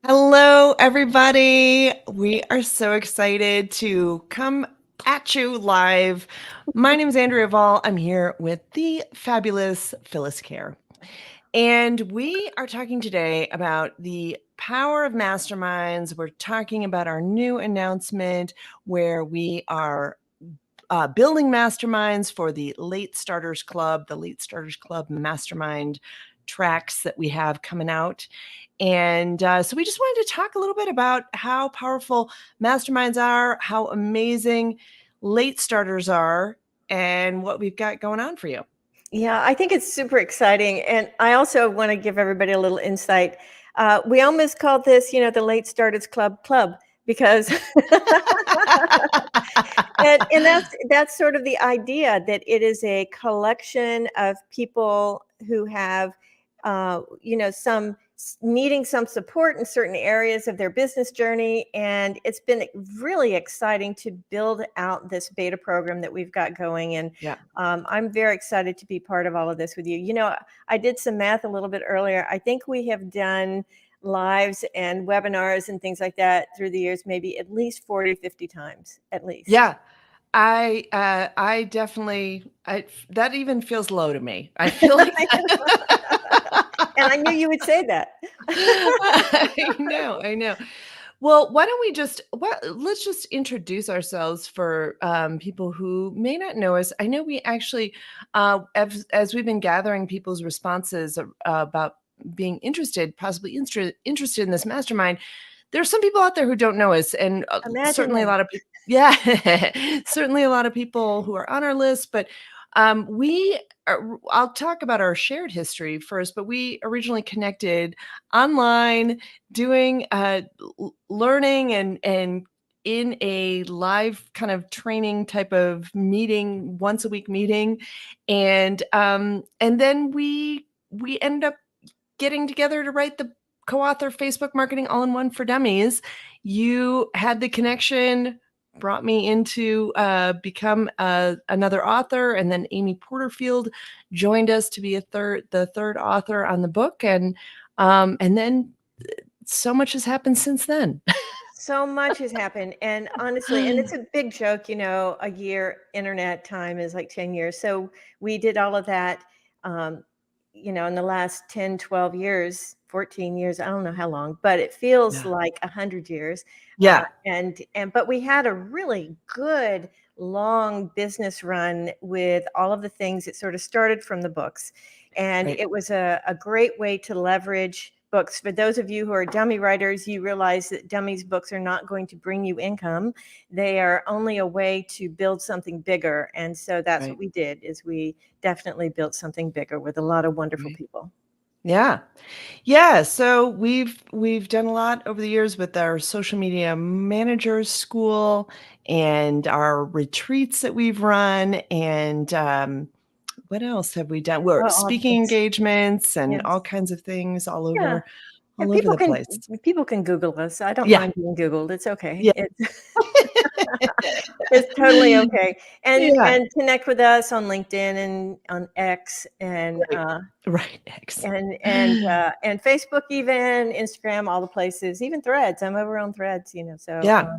Hello, everybody. We are so excited to come at you live. My name is Andrea Vahl. I'm here with the fabulous Phyllis Khare. And we are talking today about the power of masterminds. We're talking about our new announcement where we are building masterminds for the Late Starters Club, the Late Starters Club mastermind tracks that we have coming out. And so we just wanted to talk a little bit about how powerful masterminds are, how amazing late starters are, and what we've got going on for you. Yeah, I think it's super exciting. And I also want to give everybody a little insight. We almost called this, the Late Starters Club, because and that's sort of the idea that it is a collection of people who have some needing some support in certain areas of their business journey, and it's been really exciting to build out this beta program that we've got going. And Yeah. I'm very excited to be part of all of this with you. I did some math a little bit earlier. I think we have done lives and webinars and things like that through the years, maybe at least 40, 50 times at least. Yeah. I definitely that even feels low to me. I feel like And I knew you would say that. I know. Well, why don't we let's just introduce ourselves for people who may not know us. I know we actually, as we've been gathering people's responses about being possibly interested in this mastermind, there are some people out there who don't know us, and Imagine certainly a that. lot of people. Yeah, certainly a lot of people who are on our list, but I'll talk about our shared history first, but we originally connected online doing learning and in a live kind of training type of meeting, once a week meeting, and then we ended up getting together to write the co-author Facebook Marketing All-in-One for Dummies. You had the connection, brought me into become another author, and then Amy Porterfield joined us to be the third author on the book, and then so much has happened since then. So much has happened. And honestly, and it's a big joke, a year internet time is like 10 years. So we did all of that, in the last 10, 12 years, 14 years, I don't know how long, but it feels Yeah. like 100 years. Yeah. But we had a really good long business run with all of the things that sort of started from the books. And Right. it was a great way to leverage books. For those of you who are dummy writers, you realize that dummies books are not going to bring you income. They are only a way to build something bigger. And so that's what Right. we did, is we definitely built something bigger with a lot of wonderful Right. people. Yeah. Yeah, so we've done a lot over the years with our social media managers school and our retreats that we've run, and what else have we done? We're Oh, all the speaking things. engagements and all Yes. kinds of things all Yeah. over And all over the place. people can Google us. I don't Yeah. mind being Googled. It's okay. Yeah. It's totally okay. And Yeah. connect with us on LinkedIn and on X and Right. Right. X. and Facebook, even Instagram, all the places, even Threads. I'm over on Threads, so Yeah.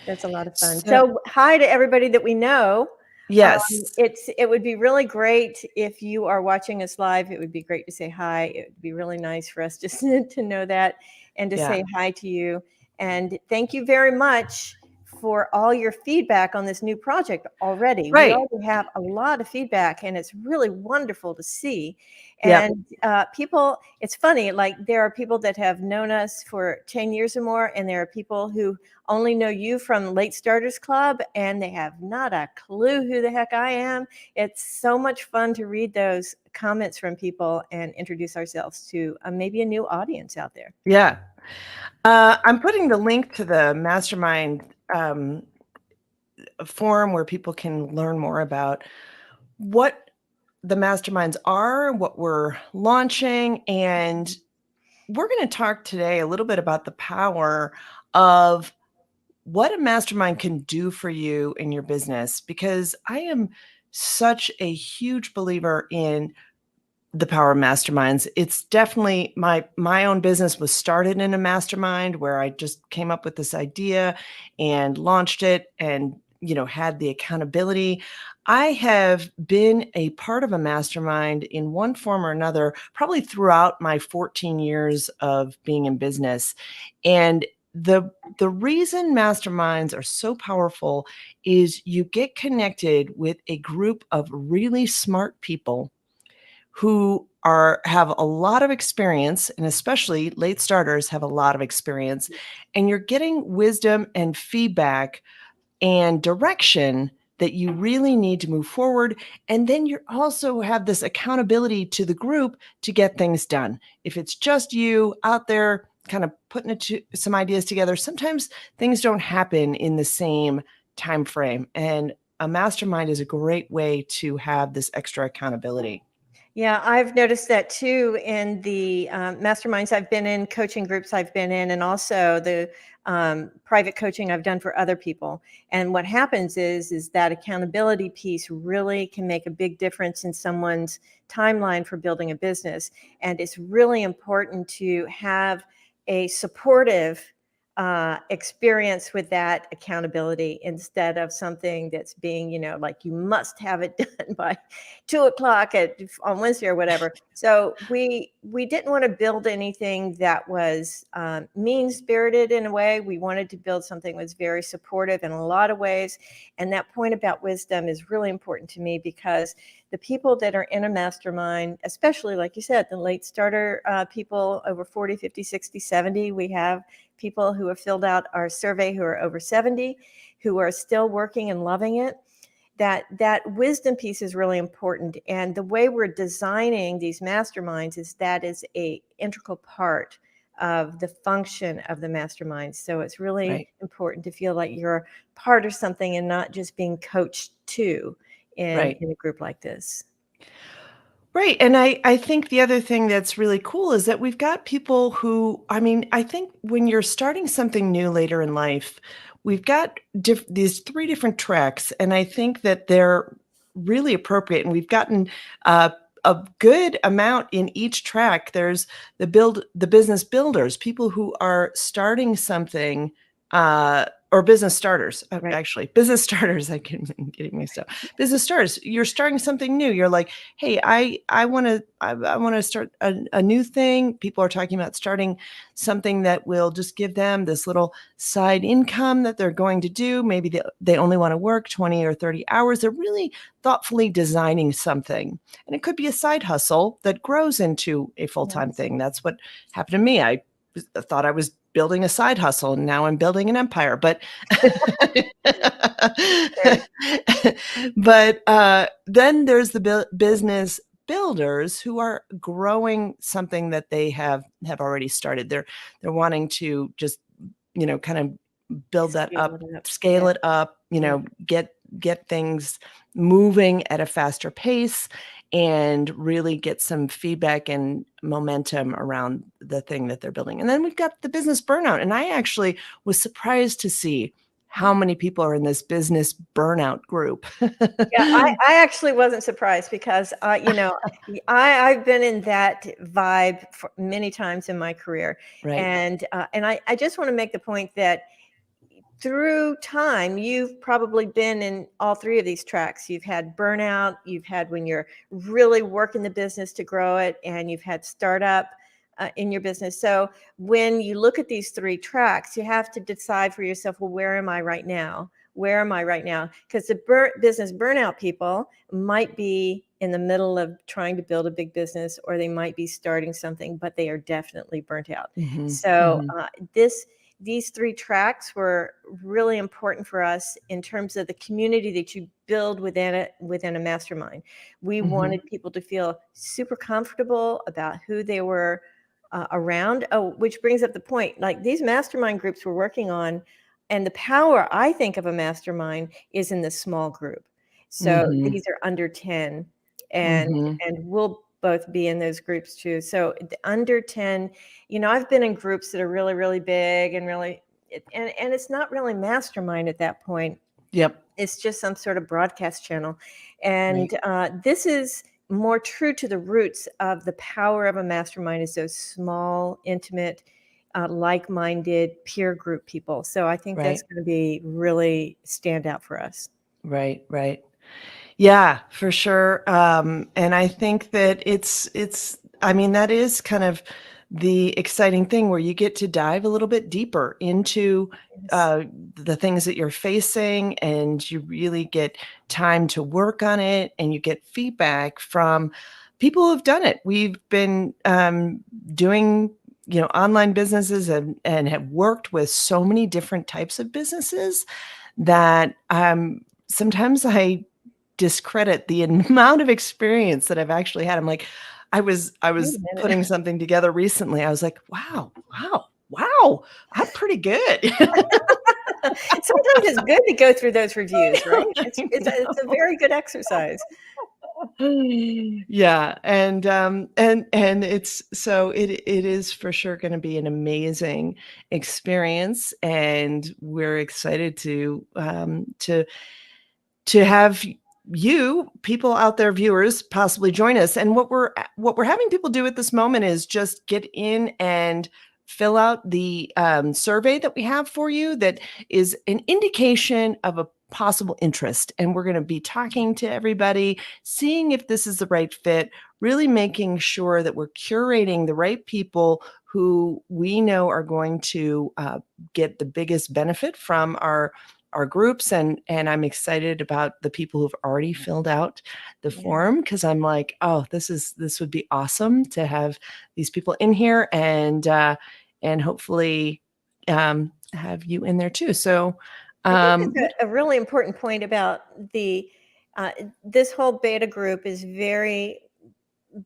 that's a lot of fun. So, So hi to everybody that we know. yes. It would be really great if you are watching us live. It would be great to say hi. It would be really nice for us just to know that and to Yeah. say hi to you. And thank you very much for all your feedback on this new project already. We Right. already have a lot of feedback, and it's really wonderful to see. Yep. And people, it's funny, like there are people that have known us for 10 years or more, and there are people who only know you from Late Starters Club, and they have not a clue who the heck I am. It's so much fun to read those comments from people and introduce ourselves to maybe a new audience out there. Yeah. I'm putting the link to the mastermind forum where people can learn more about what the masterminds are, what we're launching, and we're going to talk today a little bit about the power of what a mastermind can do for you in your business, because I am such a huge believer in the power of masterminds. It's definitely my own business was started in a mastermind where I just came up with this idea and launched it and had the accountability. I have been a part of a mastermind in one form or another probably throughout my 14 years of being in business. And the reason masterminds are so powerful is you get connected with a group of really smart people who have a lot of experience, and especially late starters have a lot of experience, and you're getting wisdom and feedback and direction that you really need to move forward. And then you also have this accountability to the group to get things done. If it's just you out there kind of putting some ideas together, sometimes things don't happen in the same time frame. And a mastermind is a great way to have this extra accountability. Yeah, I've noticed that too in the masterminds I've been in, coaching groups I've been in, and also the private coaching I've done for other people. And what happens is that accountability piece really can make a big difference in someone's timeline for building a business. And it's really important to have a supportive experience with that accountability instead of something that's being, like you must have it done by 2 o'clock on Wednesday or whatever. So we didn't want to build anything that was mean spirited in a way. We wanted to build something that was very supportive in a lot of ways. And that point about wisdom is really important to me because the people that are in a mastermind, especially like you said, the late starter people over 40, 50, 60, 70, we have people who have filled out our survey who are over 70, who are still working and loving it. That wisdom piece is really important. And the way we're designing these masterminds is that is a integral part of the function of the mastermind. So it's really important to feel like you're part of something and not just being coached to in a group like this. Right. And I think the other thing that's really cool is that we've got people who, I think when you're starting something new later in life, we've got these 3 different tracks, and I think that they're really appropriate. And we've gotten a good amount in each track. There's the business builders, people who are starting something, or business starters, actually, business starters. I'm getting mixed up. Business starters, you're starting something new. You're like, hey, I want to start a new thing. People are talking about starting something that will just give them this little side income that they're going to do. Maybe they only want to work 20 or 30 hours. They're really thoughtfully designing something. And it could be a side hustle that grows into a full-time thing. That's what happened to me. I thought I was building a side hustle, and now I'm building an empire. But then there's the business builders who are growing something that they have already started. They're wanting to just kind of build that up, scale it up, get things moving at a faster pace, and really get some feedback and momentum around the thing that they're building. And then we've got the business burnout. And I actually was surprised to see how many people are in this business burnout group. Yeah, I actually wasn't surprised because, I've been in that vibe for many times in my career. Right. And I just want to make the point that through time, you've probably been in all 3 of these tracks. You've had burnout, you've had when you're really working the business to grow it, and you've had startup in your business. So when you look at these 3 tracks, you have to decide for yourself, well, where am I right now? Where am I right now? Because the business burnout people might be in the middle of trying to build a big business, or they might be starting something, but they are definitely burnt out. So these 3 tracks were really important for us in terms of the community that you build within a mastermind. We wanted people to feel super comfortable about who they were around. Oh, which brings up the point, like these mastermind groups we're working on, and the power I think of a mastermind is in the small group. So these are under 10, and we'll both be in those groups too. So under 10, I've been in groups that are really, really big and really, and it's not really mastermind at that point. Yep. It's just some sort of broadcast channel. And this is more true to the roots of the power of a mastermind is those small, intimate, like-minded peer group people. So I think that's Right. going to be really stand out for us. Right. Right. Yeah, for sure. And I think that I mean, that is kind of the exciting thing where you get to dive a little bit deeper into Yes. uh, the things that you're facing, and you really get time to work on it, and you get feedback from people who've done it. We've been doing, online businesses, and have worked with so many different types of businesses that sometimes I discredit the amount of experience that I've actually had. I'm like, I Wait was a minute. putting something together recently. I was like, wow, I'm pretty good. Sometimes it's good to go through those reviews, right? It's I it's a, it's a know. very good exercise. Yeah, and it is for sure going to be an amazing experience, and we're excited to have you, people out there, viewers, possibly join us. And what we're having people do at this moment is just get in and fill out the survey that we have for you, that is an indication of a possible interest. And we're going to be talking to everybody, seeing if this is the right fit, really making sure that we're curating the right people who we know are going to get the biggest benefit from our groups. And I'm excited about the people who've already filled out the Yeah. form, because I'm like, oh, this would be awesome to have these people in here, and hopefully have you in there too. So I think what that's a really important point about uh, this whole beta group is very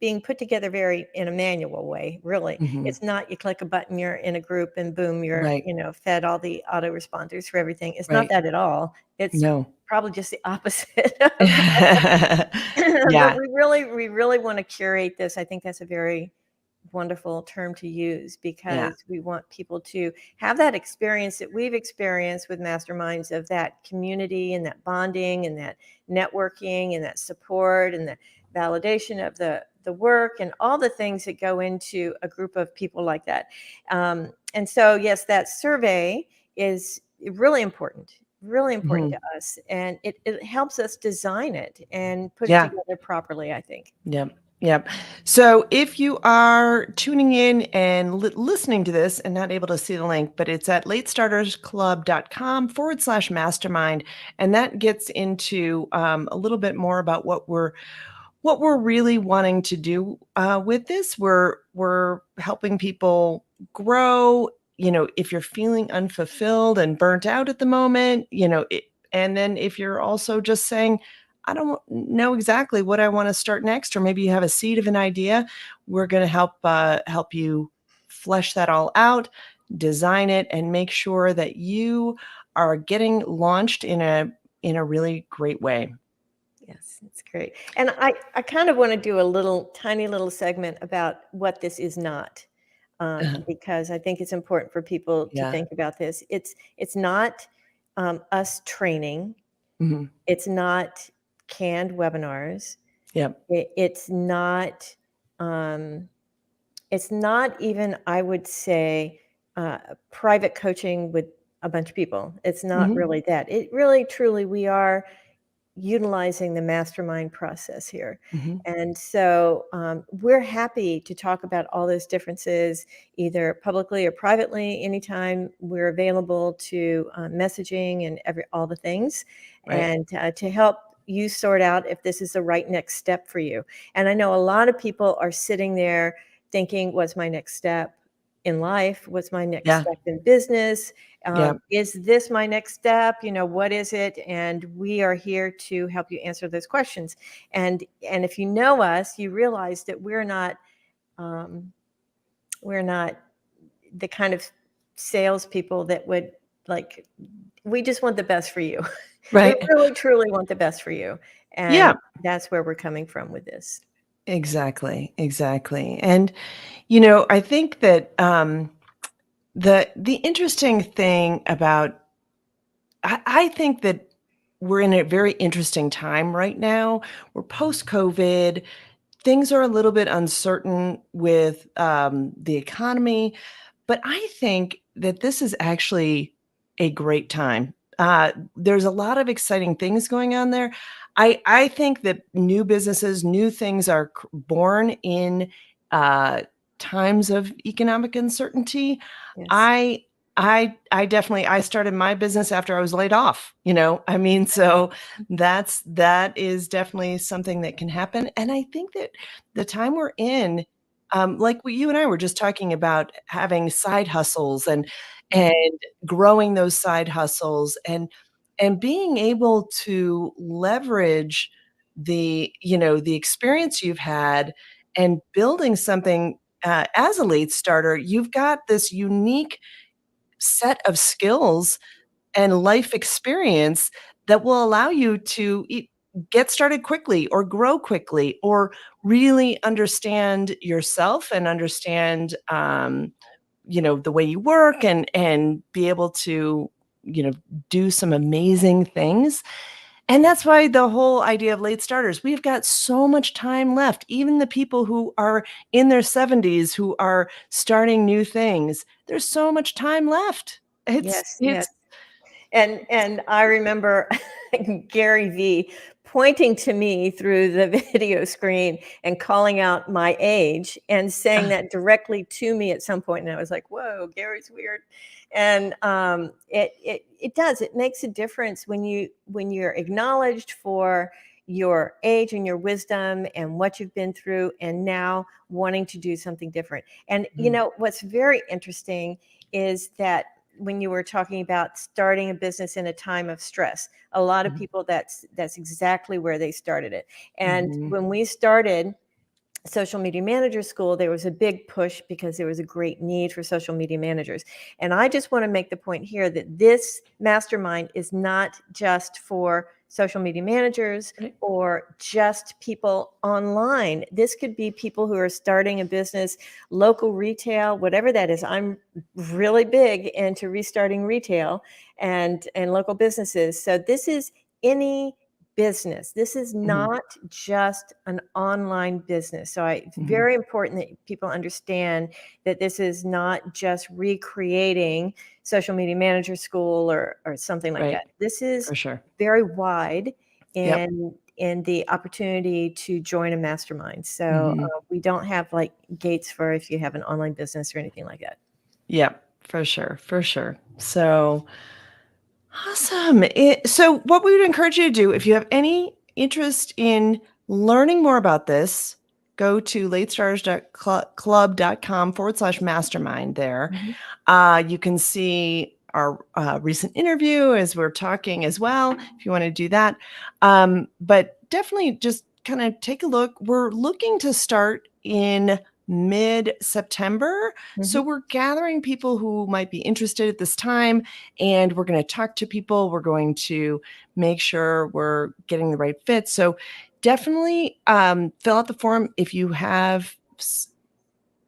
being put together very in a manual way, really. Mhm. It's not you click a button, you're in a group, and boom, you're, Right, fed all the autoresponders for everything. It's not right. that at all. It's No. probably just the opposite of that. But Yeah, we really want to curate this. I think that's a very wonderful term to use yeah. because we want people to have that experience that we've experienced with masterminds, of that community and that bonding and that networking and that support and the validation of the work and all the things that go into a group of people like that. And so yes, that survey is really important to Mhm. us, and it helps us design it and put it Yeah. together properly, I think. Yep. Yep. So if you are tuning in and listening to this and not able to see the link, but it's at latestartersclub.com/mastermind. And that gets into a little bit more about what we're really wanting to do with this. We're helping people grow. If you're feeling unfulfilled and burnt out at the moment, and then if you're also just saying, I don't know exactly what I want to start next, or maybe you have a seed of an idea, we're going to help you flesh that all out, design it, and make sure that you are getting launched in a really great way. Yes, it's great. And I kind of want to do a tiny little segment about what this is not, because I think it's important for people to Yeah. think about this. It's not us training. Mhm. It's not canned webinars. Yep. It, um, it's not even, I would say, private coaching with a bunch of people. It's not Mhm. really that. It really, truly, we are utilizing the mastermind process here. Mhm. And so we're happy to talk about all those differences, either publicly or privately, anytime we're available to messaging and all the things, Right. and to help you sort out if this is the right next step for you. And I know a lot of people are sitting there thinking, what's my next step in life? What's my next Yeah. step in business? Yep. Is this my next step? What is it? And we are here to help you answer those questions. And if you know us, you realize that um, we're not the kind of salespeople that would, like, we just want the best for you. We Right. really truly want the best for you. Yeah. And that's where we're coming from with this. Exactly. Exactly. And I think that the interesting thing about I think that we're in a very interesting time right now. We're post COVID. things are a little bit uncertain with the economy, but I think that this is actually a great time. There's a lot of exciting things going on there. I think that new businesses, new things are born in uh, times of economic uncertainty. Yes. I I definitely I started my business after I was laid off, you know. I mean, so that is definitely something that can happen. And I think that the time we're in, like what you and I were just talking about having side hustles Mhm. and growing those side hustles and being able to leverage the experience you've had and building something as a late starter, you've got this unique set of skills and life experience that will allow you to get started quickly or grow quickly or really understand yourself and understand the way you work and be able to you know do some amazing things. And that's why the whole idea of late starters, we've got so much time left. Even the people who are in their 70s who are starting new things, there's so much time left. It's Yes, yes. it's And I remember Gary V pointing to me through the video screen and calling out my age and saying uh, that directly to me at some point, and I was like, "Whoa, Gary's weird." And it does. It makes a difference when you're acknowledged for your age and your wisdom and what you've been through, and now wanting to do something different. And you mhm, know what's very interesting is that when you were talking about starting a business in a time of stress, a lot of mhm, people that's exactly where they started it. And mhm, when we started social media manager school, there was a big push because there was a great need for social media managers. And I just want to make the point here that this mastermind is not just for social media managers right, or just people online. This could be people who are starting a business, local retail, whatever that is. I'm really big into restarting retail and local businesses. So this is any business. This is mhm, not just an online business. So it's mhm, very important that people understand that this is not just recreating social media manager school or something like right, that. This is for sure. very wide Yep. in the opportunity to join a mastermind. So Mhm. we don't have like gates for if you have an online business or anything like that. Yep, for sure, for sure. So awesome. So what we would encourage you to do, if you have any interest in learning more about this, go to latestars.club.com/mastermind there. Mhm. You can see our recent interview as we're talking as well, if you want to do that. But definitely just kind of take a look. We're looking to start in mid-September. Mhm. So we're gathering people who might be interested at this time, and we're going to talk to people. We're going to make sure we're getting the right fit. So definitely fill out the form if you have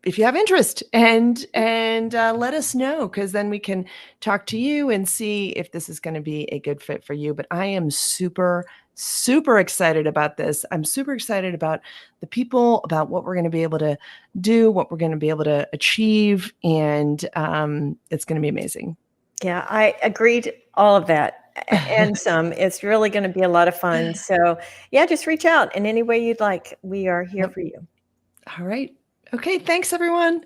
interest and let us know, because then we can talk to you and see if this is going to be a good fit for you. But I am super excited about this. I'm super excited about the people, about what we're going to be able to do, what we're going to be able to achieve, and it's going to be amazing. Yeah, I agreed all of that and some. It's really going to be a lot of fun. So, yeah, just reach out in any way you'd like. We are here Yep. for you. All right. Okay, thanks everyone.